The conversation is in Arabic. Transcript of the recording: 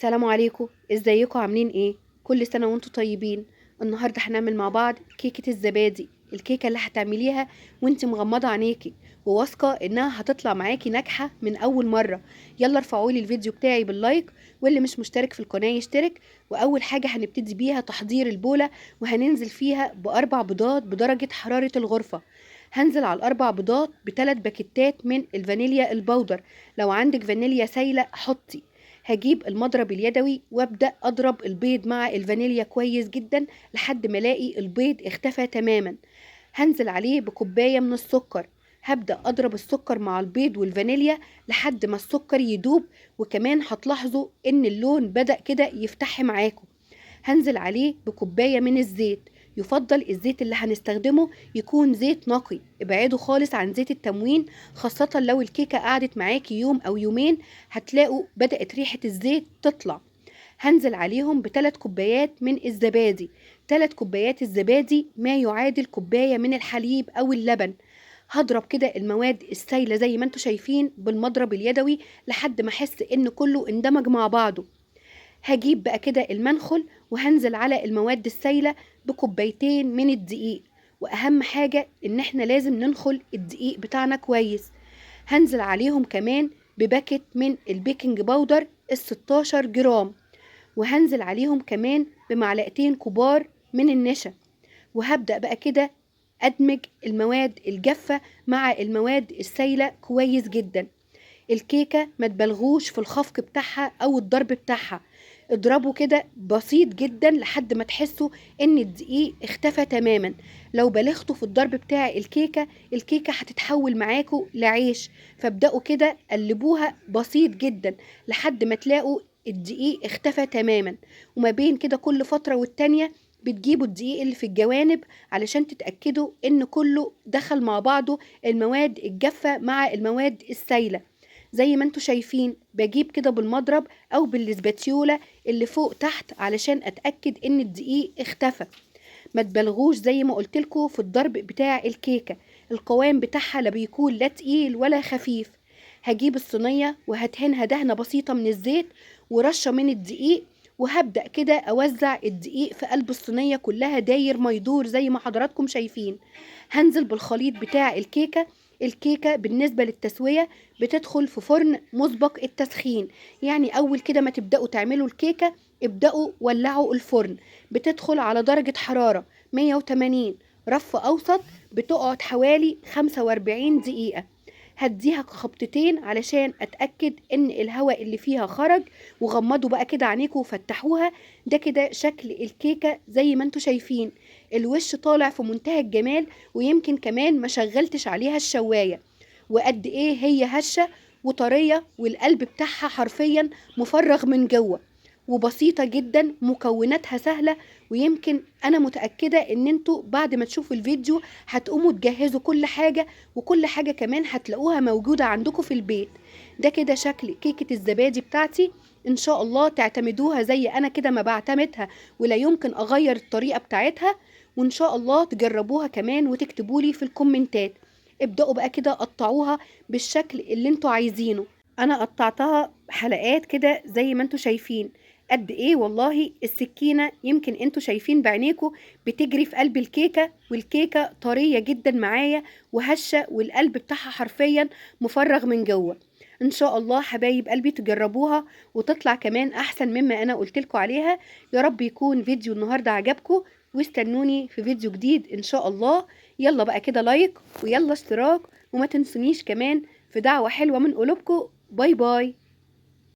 السلام عليكم، ازيكم عاملين ايه؟ كل سنة وانتم طيبين. النهاردة هنعمل مع بعض كيكة الزبادي، الكيكة اللي هتعمليها وانت مغمضة عينيكي وواثقة انها هتطلع معاكي ناجحة من اول مرة. يلا ارفعوا لي الفيديو بتاعي باللايك، واللي مش مشترك في القناة يشترك. واول حاجة هنبتدي بيها تحضير البولة، وهننزل فيها باربع بيضات بدرجة حرارة الغرفة. هنزل على الاربع بيضات بثلاث باكيتات من الفانيليا البودر. لو عندك فانيليا سايلة حطي. هجيب المضرب اليدوي وابدأ اضرب البيض مع الفانيليا كويس جدا لحد ما الاقي البيض اختفى تماما. هنزل عليه بكوباية من السكر. هبدأ اضرب السكر مع البيض والفانيليا لحد ما السكر يدوب، وكمان هتلاحظوا ان اللون بدأ كده يفتح معاكم. هنزل عليه بكوباية من الزيت. يفضل الزيت اللي هنستخدمه يكون زيت نقي، ابعدوا خالص عن زيت التموين، خاصة لو الكيكة قعدت معاكي يوم او يومين هتلاقوا بدأت ريحة الزيت تطلع. هنزل عليهم بثلاث كوبايات من الزبادي. 3 كوبايات الزبادي ما يعادل كوباية من الحليب او اللبن. هضرب كده المواد السايلة زي ما انتوا شايفين بالمضرب اليدوي لحد ما احس ان كله اندمج مع بعضه. هجيب بقى كده المنخل وهنزل على المواد السايلة بكوبايتين من الدقيق. واهم حاجة ان احنا لازم ننخل الدقيق بتاعنا كويس. هنزل عليهم كمان بباكت من البيكنج باودر ال16 جرام. وهنزل عليهم كمان بمعلقتين كبار من النشا. وهبدأ بقى كده أدمج المواد الجافة مع المواد السايلة كويس جدا. الكيكة ما تبالغوش في الخفق بتاعها او الضرب بتاعها. اضربوا كده بسيط جدا لحد ما تحسوا ان الدقيق اختفى تماما. لو بالغتوا في الضرب بتاع الكيكة هتتحول معاكوا لعيش. فابدأوا كده قلبوها بسيط جدا لحد ما تلاقوا الدقيق اختفى تماما. وما بين كده كل فترة والتانية بتجيبوا الدقيق اللي في الجوانب علشان تتأكدوا ان كله دخل مع بعضه، المواد الجافة مع المواد السايلة. زي ما انتوا شايفين بجيب كده بالمضرب او بالسباتيولا اللي فوق تحت علشان اتأكد ان الدقيق اختفى. ما تبالغوش زي ما قلتلكوا في الضرب بتاع الكيكة. القوام بتاعها لا بيكون لا تقيل ولا خفيف. هجيب الصينية وهدهنها دهنة بسيطة من الزيت ورشة من الدقيق. وهبدأ كده أوزع الدقيق في قلب الصينية كلها داير ما يدور زي ما حضراتكم شايفين. هنزل بالخليط بتاع الكيكة. الكيكة بالنسبة للتسوية بتدخل في فرن مسبق التسخين. يعني أول كده ما تبدأوا تعملوا الكيكة ابدأوا ولعوا الفرن. بتدخل على درجة حرارة 180، رف أوسط. بتقعد حوالي 45 دقيقة. هديها خبطتين علشان اتأكد ان الهواء اللي فيها خرج. وغمضوا بقى كده عينيكم وفتحوها. ده كده شكل الكيكة زي ما انتوا شايفين. الوش طالع في منتهى الجمال، ويمكن كمان ما شغلتش عليها الشواية. وقد ايه هي هشة وطرية، والقلب بتاعها حرفيا مفرغ من جوه. وبسيطة جدا، مكوناتها سهلة. ويمكن انا متأكدة ان انتوا بعد ما تشوفوا الفيديو هتقوموا تجهزوا كل حاجة، وكل حاجة كمان هتلاقوها موجودة عندكم في البيت. ده كده شكل كيكة الزبادي بتاعتي. ان شاء الله تعتمدوها زي انا كده ما بعتمدها، ولا يمكن اغير الطريقة بتاعتها. وان شاء الله تجربوها كمان وتكتبولي في الكومنتات. ابدأوا بقى كده قطعوها بالشكل اللي انتوا عايزينه. انا قطعتها حلقات كده زي ما انتوا شايفين. قد ايه والله السكينة يمكن انتوا شايفين بعينيكوا بتجري في قلب الكيكة، والكيكة طرية جدا معايا وهشة، والقلب بتاعها حرفيا مفرغ من جوه. ان شاء الله حبايب قلبي تجربوها وتطلع كمان احسن مما انا قلتلكوا عليها. يا رب يكون فيديو النهاردة عجبكم، واستنوني في فيديو جديد ان شاء الله. يلا بقى كده لايك ويلا اشتراك، وما تنسونيش كمان في دعوة حلوة من قلوبكم. باي باي.